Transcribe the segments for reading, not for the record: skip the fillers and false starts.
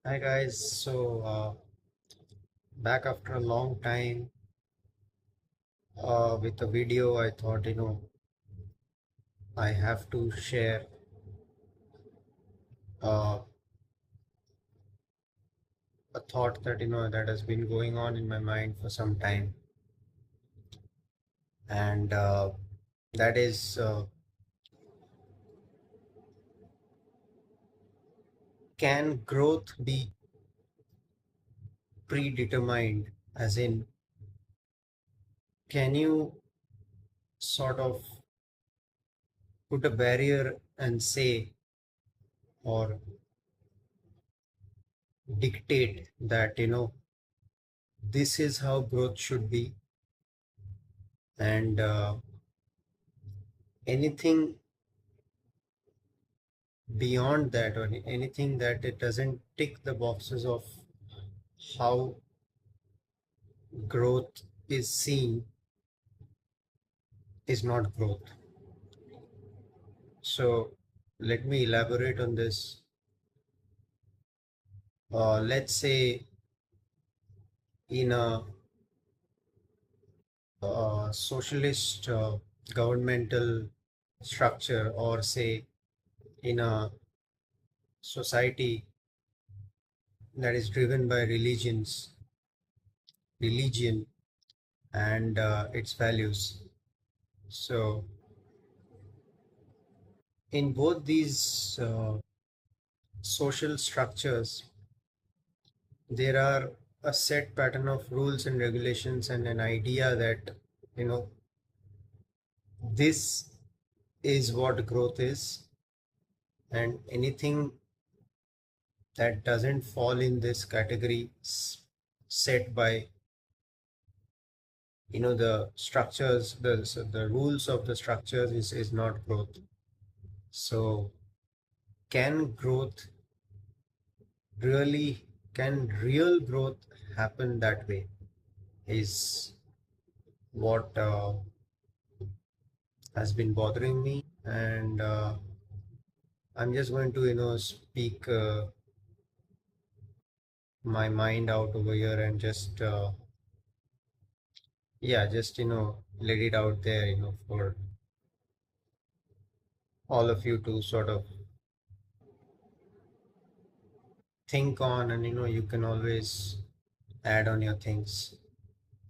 Hi guys, back after a long time with a video. I thought I have to share uh, a thought that that has been going on in my mind for some time, and that is can growth be predetermined? As in, can you sort of put a barrier and say or dictate that this is how growth should be, and anything beyond that or anything that it doesn't tick the boxes of how growth is seen is not growth. So let me elaborate on this. Let's say in a socialist governmental structure, or say in a society that is driven by religion and its values. So in both these social structures, there are a set pattern of rules and regulations and an idea that you know this is what growth is, and anything that doesn't fall in this category set by the structures, the rules of the structures is not growth. So can growth really can real growth happen that way is what has been bothering me, and I'm just going to speak my mind out over here and just yeah, just let it out there, for all of you to sort of think on, and you can always add on your things.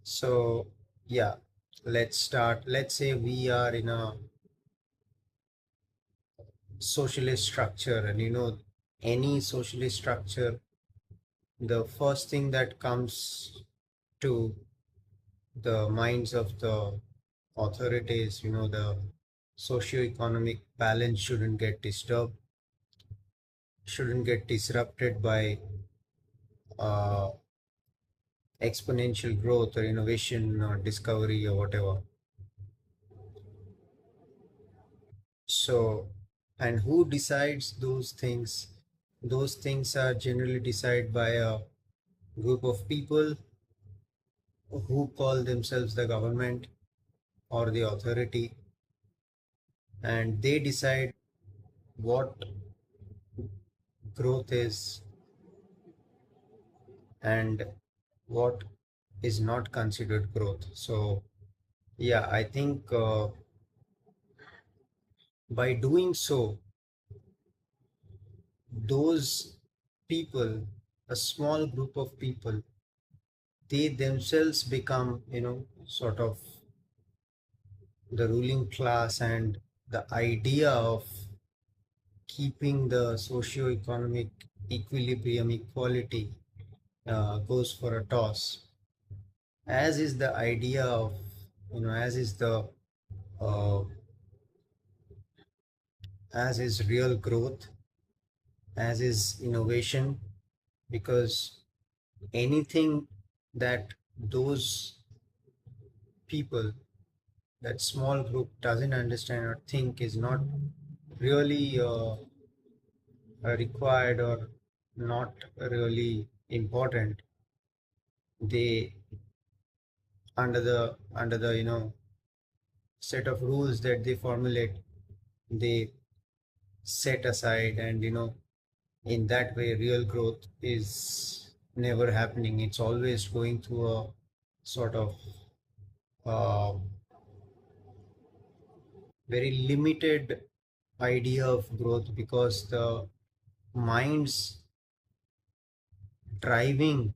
So yeah, let's start. Let's say we are in a socialist structure, and any socialist structure, the first thing that comes to the minds of the authorities, the socio-economic balance shouldn't get disrupted by uh, exponential growth or innovation or discovery or whatever. So, and who decides those things? Those things are generally decided by a group of people who call themselves the government or the authority, and they decide what growth is and what is not considered growth. So, yeah, I think by doing so, those people, a small group of people, they themselves become, sort of the ruling class, and the idea of keeping the socio-economic equilibrium, equality goes for a toss, as is the idea of, as is the uh, as is real growth, as is innovation, because anything that those people, that small group doesn't understand or think is not really required or not really important, they under the set of rules that they formulate, they set aside and in that way, real growth is never happening. It's always going through a sort of uh, very limited idea of growth, because the minds driving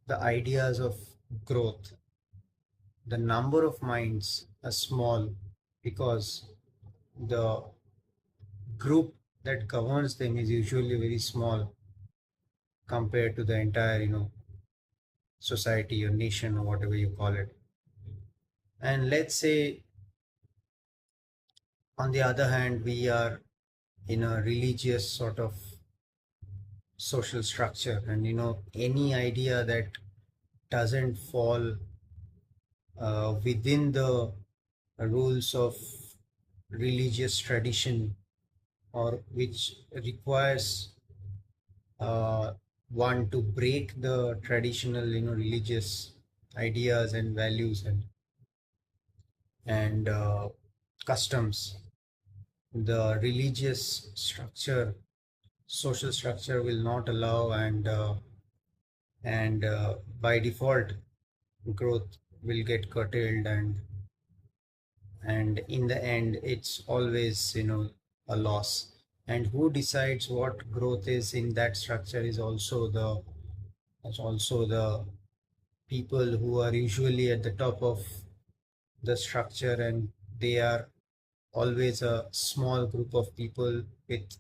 the ideas of growth, the number of minds are small, because the group that governs them is usually very small compared to the entire, society or nation or whatever you call it. And let's say, on the other hand, we are in a religious sort of social structure, and any idea that doesn't fall within the rules of religious tradition, or which requires one to break the traditional religious ideas and values and customs, the religious structure, social structure will not allow, and by default growth will get curtailed, and in the end it's always a loss. And who decides what growth is in that structure is also the people who are usually at the top of the structure, and they are always a small group of people with,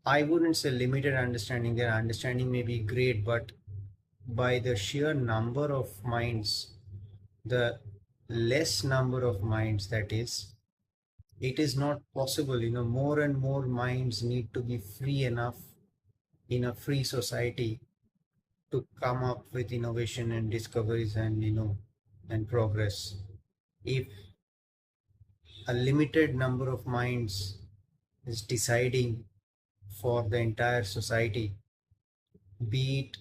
I wouldn't say limited understanding. Their understanding may be great, but by the sheer number of minds, the less number of minds that is, it is not possible. More and more minds need to be free enough in a free society to come up with innovation and discoveries and progress. If a limited number of minds is deciding for the entire society, be it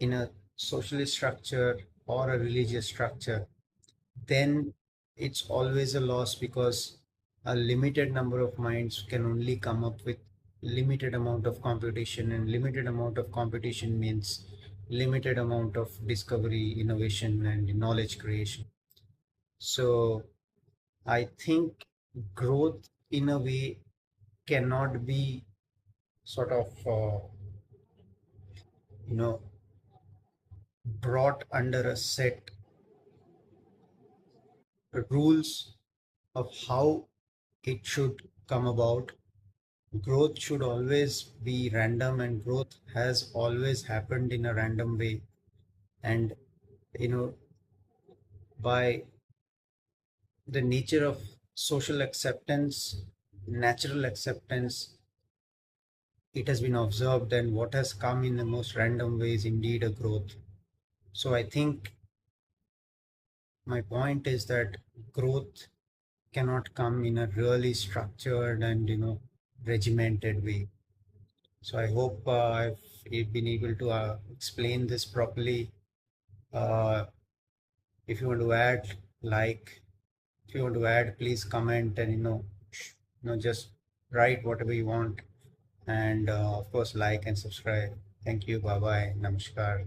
in a socialist structure or a religious structure, then it's always a loss, because a limited number of minds can only come up with limited amount of competition, and limited amount of competition means limited amount of discovery, innovation, and knowledge creation. So I think growth in a way cannot be sort of you know brought under a set rules of how it should come about. Growth should always be random, and growth has always happened in a random way. And you know by the nature of social acceptance, natural acceptance, it has been observed, and what has come in the most random way is indeed a growth. So I think my point is that growth cannot come in a really structured and regimented way. So I hope I've been able to explain this properly. uh, if you want to add, like, if you want to add, please comment, and just write whatever you want, and of course like and subscribe. Thank you. Bye bye. Namaskar.